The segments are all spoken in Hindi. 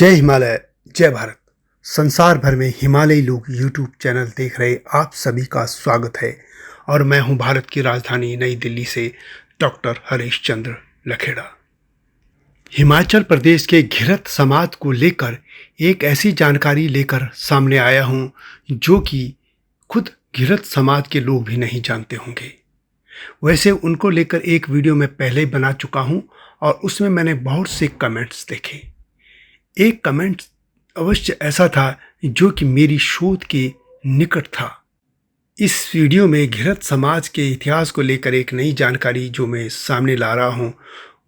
जय हिमालय, जय भारत। संसार भर में हिमालयी लोग यूट्यूब चैनल देख रहे आप सभी का स्वागत है और मैं हूं भारत की राजधानी नई दिल्ली से डॉक्टर हरीश चंद्र लखेड़ा। हिमाचल प्रदेश के घिरत समाज को लेकर एक ऐसी जानकारी लेकर सामने आया हूं जो कि खुद घिरत समाज के लोग भी नहीं जानते होंगे। वैसे उनको लेकर एक वीडियो मैं पहले ही बना चुका हूं और उसमें मैंने बहुत से कमेंट्स देखे। एक कमेंट अवश्य ऐसा था जो कि मेरी शोध के निकट था। इस वीडियो में घिरत समाज के इतिहास को लेकर एक नई जानकारी जो मैं सामने ला रहा हूं,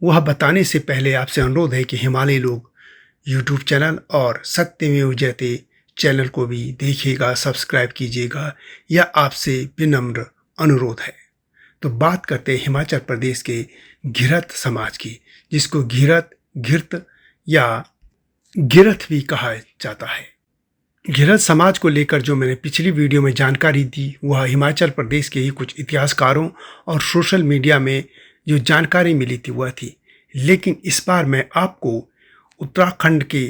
वह बताने से पहले आपसे अनुरोध है कि हिमालय लोग यूट्यूब चैनल और सत्यमेव जयते चैनल को भी देखिएगा, सब्सक्राइब कीजिएगा, यह आपसे विनम्र अनुरोध है। तो बात करते हैं हिमाचल प्रदेश के घिरत समाज की, जिसको घिरत, घिरत या गिरथ भी कहा जाता है। घिरत समाज को लेकर जो मैंने पिछली वीडियो में जानकारी दी वह हिमाचल प्रदेश के ही कुछ इतिहासकारों और सोशल मीडिया में जो जानकारी मिली थी वह थी, लेकिन इस बार मैं आपको उत्तराखंड के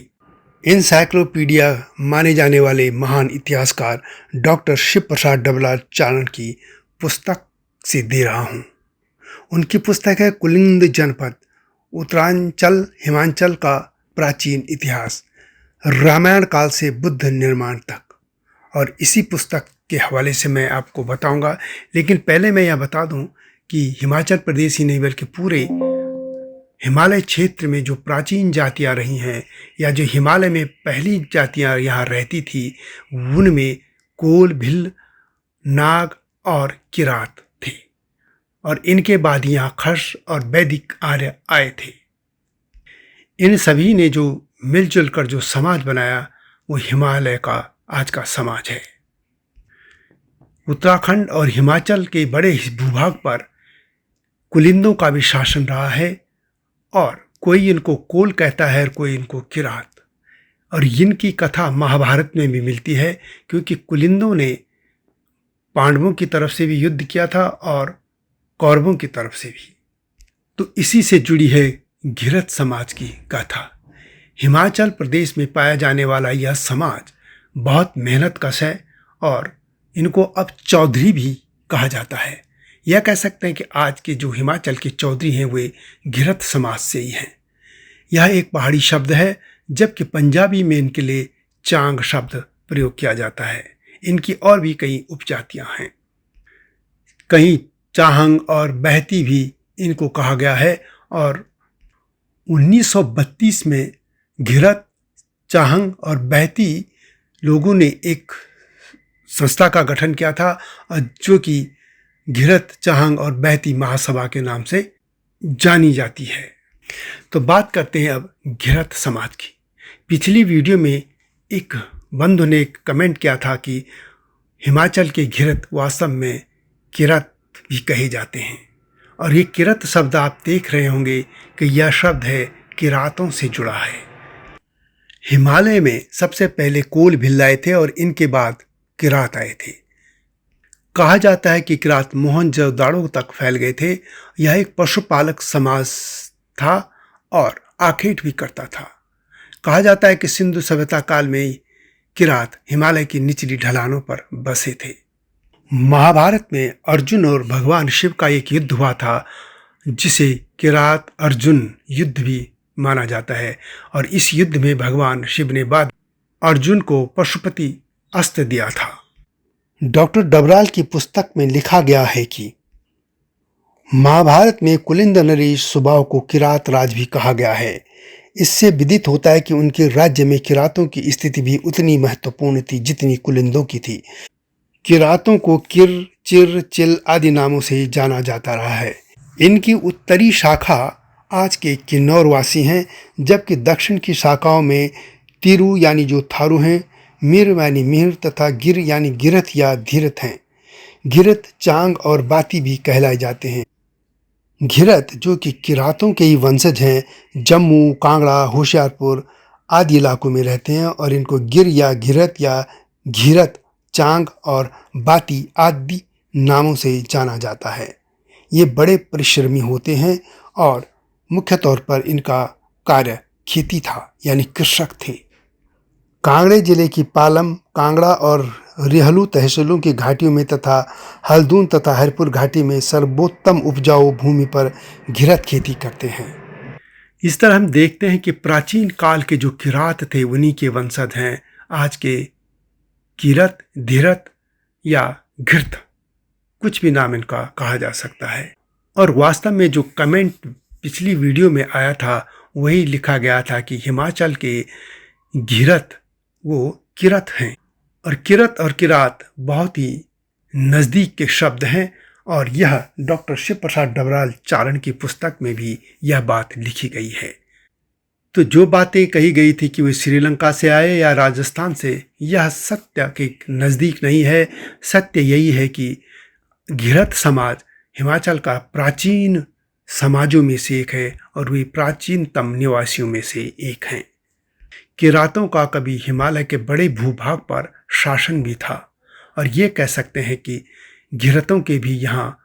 एनसाइक्लोपीडिया माने जाने वाले महान इतिहासकार डॉक्टर शिव प्रसाद डबराल चारण की पुस्तक से दे रहा हूँ। उनकी पुस्तक है कुलिंद जनपद, उत्तरांचल हिमाचल का प्राचीन इतिहास, रामायण काल से बुद्ध निर्माण तक। और इसी पुस्तक के हवाले से मैं आपको बताऊंगा। लेकिन पहले मैं यह बता दूं कि हिमाचल प्रदेश ही नहीं बल्कि पूरे हिमालय क्षेत्र में जो प्राचीन जातियां रही हैं या जो हिमालय में पहली जातियां यहाँ रहती थी, उनमें कोल, भिल, नाग और किरात थे और इनके बाद यहाँ खश और वैदिक आर्य आए थे। इन सभी ने जो मिलजुल कर जो समाज बनाया वो हिमालय का आज का समाज है। उत्तराखंड और हिमाचल के बड़े भूभाग पर कुलिंदों का भी शासन रहा है और कोई इनको कोल कहता है और कोई इनको किरात। और इनकी कथा महाभारत में भी मिलती है, क्योंकि कुलिंदों ने पांडवों की तरफ से भी युद्ध किया था और कौरवों की तरफ से भी। तो इसी से जुड़ी है घिरत समाज की गाथा। हिमाचल प्रदेश में पाया जाने वाला यह समाज बहुत मेहनतकश है और इनको अब चौधरी भी कहा जाता है। यह कह सकते हैं कि आज के जो हिमाचल के चौधरी हैं वे घिरत समाज से ही हैं। यह एक पहाड़ी शब्द है, जबकि पंजाबी में इनके लिए चांग शब्द प्रयोग किया जाता है। इनकी और भी कई उपजातियां हैं, कहीं चाहंग और बहती भी इनको कहा गया है। और 1932 में घिरत, चाहंग और बहती लोगों ने एक संस्था का गठन किया था जो कि घिरत, चाहंग और बहती महासभा के नाम से जानी जाती है। तो बात करते हैं अब घिरत समाज की। पिछली वीडियो में एक बंधु ने कमेंट किया था कि हिमाचल के घिरत वास्तव में किरत भी कहे जाते हैं। और ये किरत शब्द आप देख रहे होंगे कि यह शब्द है किरातों से जुड़ा है। हिमालय में सबसे पहले कोल भिल आए थे और इनके बाद किरात आए थे। कहा जाता है कि किरात मोहनजोदड़ो तक फैल गए थे। यह एक पशुपालक समाज था और आखेट भी करता था। कहा जाता है कि सिंधु सभ्यता काल में किरात हिमालय की निचली ढलानों पर बसे थे। महाभारत में अर्जुन और भगवान शिव का एक युद्ध हुआ था, जिसे किरात अर्जुन युद्ध भी माना जाता है। और इस युद्ध में भगवान शिव ने बाद अर्जुन को पशुपति अस्त्र दिया था। डॉक्टर डबराल की पुस्तक में लिखा गया है कि महाभारत में कुलिंद नरेश स्वभाव को किरात राज भी कहा गया है। इससे विदित होता है कि उनके राज्य में किरातों की स्थिति भी उतनी महत्वपूर्ण थी जितनी कुलिंदों की थी। किरातों को किर, चिर, चिल आदि नामों से जाना जाता रहा है। इनकी उत्तरी शाखा आज के किन्नौर वासी हैं, जबकि दक्षिण की शाखाओं में तिरु यानी जो थारू हैं, मिर यानी मिहिर तथा गिर यानी गिरथ या धीरथ हैं। घिरत, चांग और बाती भी कहलाए जाते हैं। घिरत जो कि किरातों के ही वंशज हैं, जम्मू, कांगड़ा, होशियारपुर आदि इलाकों में रहते हैं और इनको गिर या घिरत या घिरत, चांग और बाती आदि नामों से जाना जाता है। ये बड़े परिश्रमी होते हैं और मुख्य तौर पर इनका कार्य खेती था, यानी कृषक थे। कांगड़े जिले की पालम, कांगड़ा और रिहलू तहसीलों की घाटियों में तथा हल्दून तथा हरिपुर घाटी में सर्वोत्तम उपजाऊ भूमि पर घिरत खेती करते हैं। इस तरह हम देखते हैं कि प्राचीन काल के जो किरात थे उन्हीं के वंशज हैं आज के किरत, धीरत या घृत, कुछ भी नाम इनका कहा जा सकता है। और वास्तव में जो कमेंट पिछली वीडियो में आया था वही लिखा गया था कि हिमाचल के घिरत वो किरत हैं, और किरत और किरात बहुत ही नज़दीक के शब्द हैं। और यह डॉक्टर शिव प्रसाद डबराल चारण की पुस्तक में भी यह बात लिखी गई है। तो जो बातें कही गई थी कि वे श्रीलंका से आए या राजस्थान से, यह सत्य के नज़दीक नहीं है। सत्य यही है कि घिरत समाज हिमाचल का प्राचीन समाजों में से एक है और वे प्राचीनतम निवासियों में से एक हैं। किरातों का कभी हिमालय के बड़े भूभाग पर शासन भी था, और ये कह सकते हैं कि घिरतों के भी यहाँ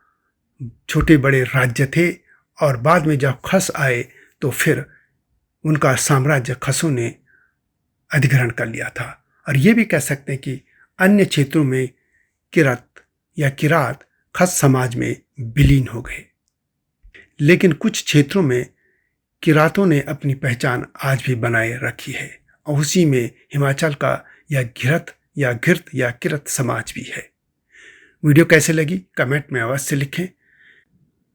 छोटे बड़े राज्य थे, और बाद में जब खस आए तो फिर उनका साम्राज्य खसों ने अधिग्रहण कर लिया था। और ये भी कह सकते हैं कि अन्य क्षेत्रों में किरत या किरात खस समाज में विलीन हो गए, लेकिन कुछ क्षेत्रों में किरातों ने अपनी पहचान आज भी बनाए रखी है, और उसी में हिमाचल का यह घिरत या घिरत या किरत समाज भी है। वीडियो कैसे लगी कमेंट में अवश्य लिखें।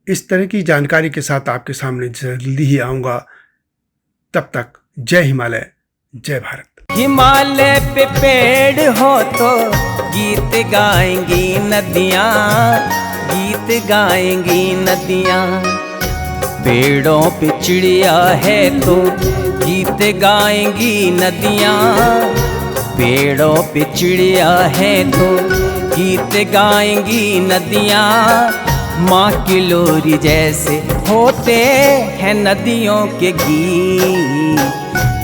इस तरह की जानकारी के साथ आपके सामने जल्दी ही आऊँगा। तब तक जय हिमालय, जय भारत। हिमालय पे पेड़ हो तो गीत गाएंगी नदियाँ, गीत गाएंगी नदियाँ। पेड़ों पे चिड़िया है तो गीत गाएंगी नदियाँ, पेड़ों पे चिड़िया है तो गीत गाएंगी नदियाँ। माँ की लोरी जैसे होते हैं नदियों के गीत।